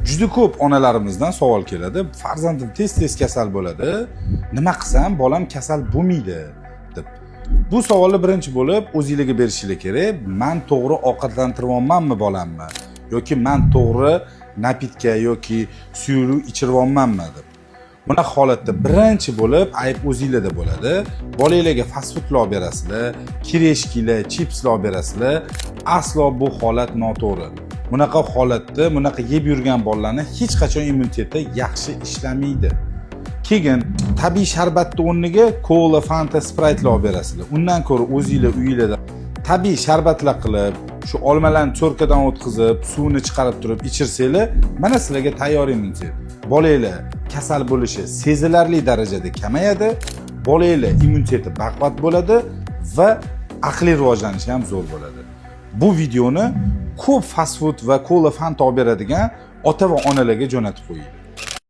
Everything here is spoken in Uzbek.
Juda ko'p onalarimizdan savol keladi. Farzandim tez kasal bo'ladi. Nima qilsam bolam kasal bo'lmaydi deb. Bu savolni birinchi bo'lib o'zingizga berishingiz kerak. Men to'g'ri ovqatlantiryapmanmi bolamni yoki men to'g'ri napitka yoki suyuq ichiryapmanmi deb. Buna holatda birinchi bo'lib ayb o'zingizda bo'ladi. Bolangizga fast foodlar berasizlar, kireshkilar, chipslar berasizlar. Aslo bu holat noto'g'ri. Bunaqa holatda, bunaqa yeb yurgan bolalarni hech qachon immuniteti yaxshi ishlamaydi. Keyin tabiiy sharbatni o'rniga kola, Fanta, Sprite'lar berasizlar. Undan ko'ra o'zingizlar uyingizda tabiiy sharbatlar qilib, shu olmalarni cho'rkadan o'tkazib, suvni chiqarib turib ichirsanglar, mana sizlarga tayyor immunitet. Bolanglar kasal bo'lishi sezilarli darajada kamayadi, bolanglar immuniteti baquvvat bo'ladi va aqliy rivojlanishi ham zo'r bo'ladi. Bu videoni ko'p fast food va kola, Fanta olib beradigan ota va onalarga jo'natib qo'ying.